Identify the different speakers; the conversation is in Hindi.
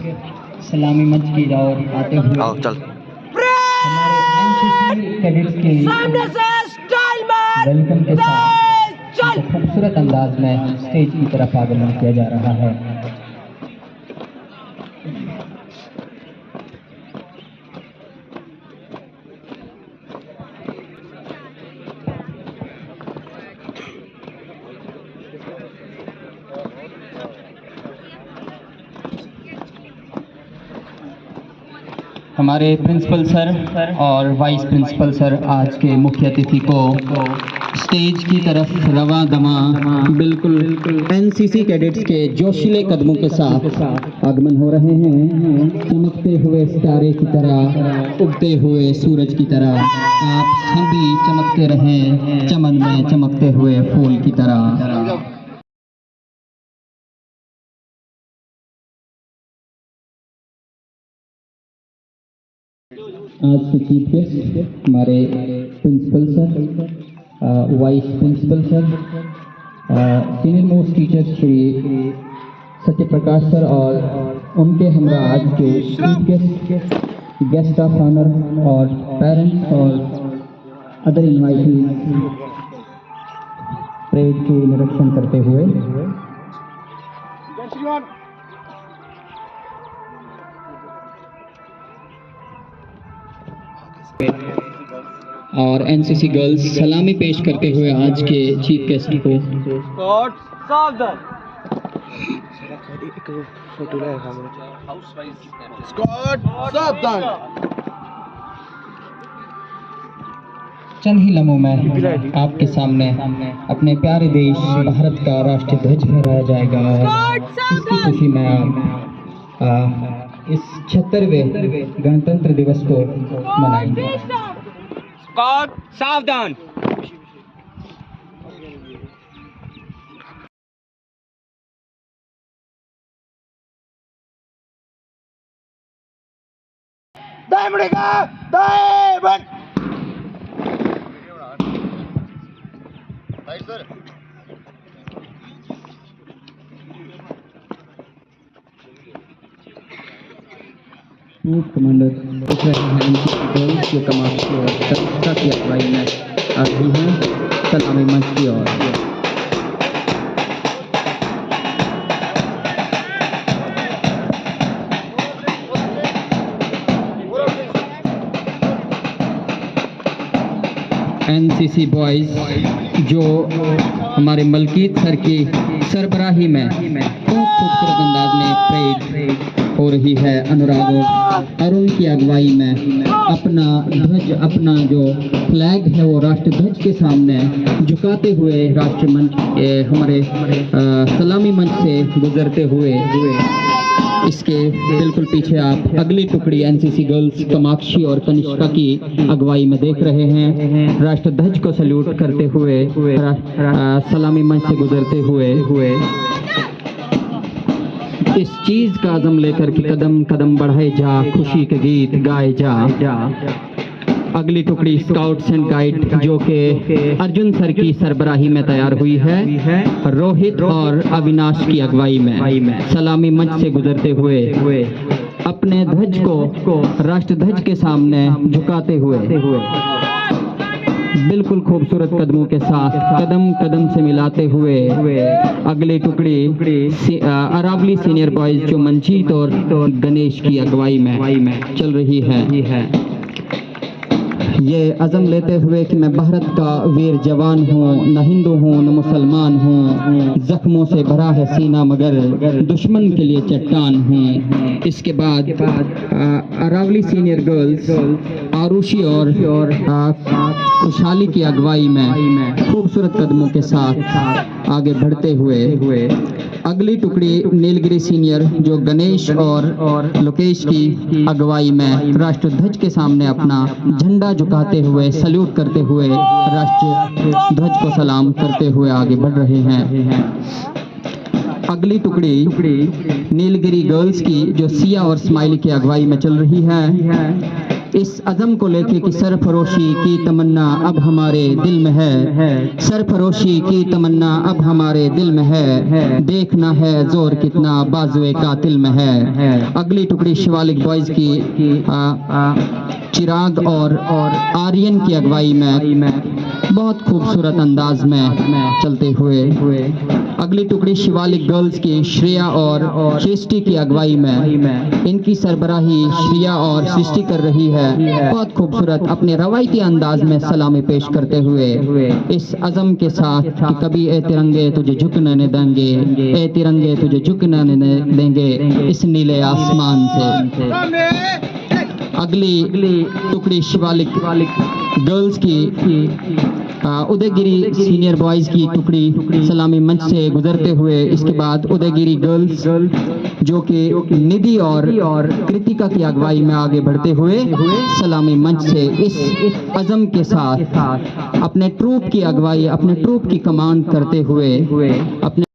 Speaker 1: सलामी मंच की ओर आते हुए हमारे एनसीसी कैडेट्स के वेलकम के साथ खूबसूरत अंदाज में स्टेज की तरफ आगमन किया जा रहा है। हमारे प्रिंसिपल सर और वाइस प्रिंसिपल सर आज के मुख्य अतिथि को स्टेज की तरफ रवा दमा बिल्कुल एनसीसी कैडेट्स के जोशीले कदमों के साथ आगमन हो रहे हैं। चमकते हुए सितारे की तरह, उगते हुए सूरज की तरह आप सभी चमकते रहें, चमन में चमकते हुए फूल की तरह। आज के चीफ गेस्ट हमारे principal sir, vice principal sir, senior most teacher Shri Satyaprakash sir और उनके हमरा आज जो चीफ गेस्ट ऑफ ऑनर और पेरेंट्स और अदर इनवाइटीज परेड के निरीक्षण करते हुए और एनसीसी गर्ल्स सलामी पेश करते हुए आज के चीफ गेस्ट को
Speaker 2: सावधान।
Speaker 1: चंद ही लम्हों में आपके सामने अपने प्यारे देश भारत का राष्ट्रीय ध्वज फहराया जाएगा और इसकी खुशी में आप इस 76वें गणतंत्र दिवस को मनाएंगे।
Speaker 2: स्क्वाड सावधान। दाएं मुड़ेगा, दाएं बढ़। Right sir.
Speaker 1: कमांडर देख रहे हैं एनसीसी के कमांडर और कनिष्ठा की अगुवाई में आ रही हैं सलामी मंच की ओर। एनसीसी बॉयज जो हमारे मलकीत सर की सरबराही में बहुत खूबसूरत अंदाज में परेड हो रही है। अनुराग और अरुण की अगुवाई में अपना ध्वज, अपना जो फ्लैग है वो राष्ट्रीय ध्वज के सामने झुकाते हुए राष्ट्रीय मंच हमारे सलामी मंच से गुजरते हुए इसके बिल्कुल पीछे आप अगली टुकड़ी एनसीसी गर्ल्स कामाक्षी और कनिष्का की अगुवाई में देख रहे हैं। राष्ट्रीय ध्वज को सल्यूट करते हुए सलामी मंच से गुजरते हुए इस चीज का आज़म लेकर कि कदम कदम बढ़ाए जा, खुशी के गीत गाए जा। अगली टुकड़ी स्काउट्स एंड गाइड जो कि अर्जुन सर की सरबराही में तैयार हुई है, रोहित और अविनाश की अगुवाई में सलामी मंच से गुजरते हुए अपने ध्वज को राष्ट्र ध्वज के सामने झुकाते हुए बिल्कुल खूबसूरत कदमों के साथ कदम कदम से मिलाते हुए अगली टुकड़ी अरावली सीनियर बॉयज जो मंजीत और गणेश की अगुवाई में चल रही है। ये अज़म लेते हुए कि मैं भारत का वीर जवान हूँ, न हिंदू हूँ न मुसलमान हूँ, जख्मों से भरा है सीना मगर दुश्मन के लिए चट्टान हूँ। इसके बाद अरावली सीनियर गर्ल्स आरुषि और खुशहाली की अगुवाई में खूबसूरत कदमों के साथ आगे बढ़ते हुए अगली टुकड़ी नीलगिरी सीनियर जो गणेश और लोकेश की अगुवाई में राष्ट्र ध्वज के सामने अपना झंडा झुकाते हुए सल्यूट करते हुए राष्ट्रीय ध्वज को सलाम करते हुए आगे बढ़ रहे हैं। अगली टुकड़ी नीलगिरी गर्ल्स की जो सिया और स्माइली की अगुवाई में चल रही है। इस अज़म को लेके कि सरफरोशी की तमन्ना अब हमारे दिल में है, सरफरोशी की तमन्ना अब हमारे दिल में है, देखना है जोर कितना बाजुए कातिल में है। अगली टुकड़ी शिवालिक बॉयज की चिराग और आर्यन की अगुवाई में बहुत खूबसूरत अंदाज में चलते हुए अगली टुकड़ी शिवालिक गर्ल्स की श्रेया और सृष्टि की अगुवाई में इनकी सरबराही श्रेया और सृष्टि कर रही है। बहुत खूबसूरत अपने रवायती अंदाज में सलामी पेश करते हुए इस अज़म के साथ कि कभी ए तिरंगे तुझे झुकने न देंगे, ए तिरंगे तुझे झुकने न देंगे इस नीले आसमान से। अगली टुकड़ी शिवालिक गर्ल्स की उदयगिरी सीनियर बॉयज की टुकड़ी सलामी मंच से गुजरते हुए इसके बाद उदयगिरी गर्ल्स जो कि निधि और कृतिका की अगुवाई में आगे बढ़ते हुए सलामी मंच से इस अज़म के साथ अपने ट्रूप की अगुवाई, अपने ट्रूप की कमांड करते हुए अपने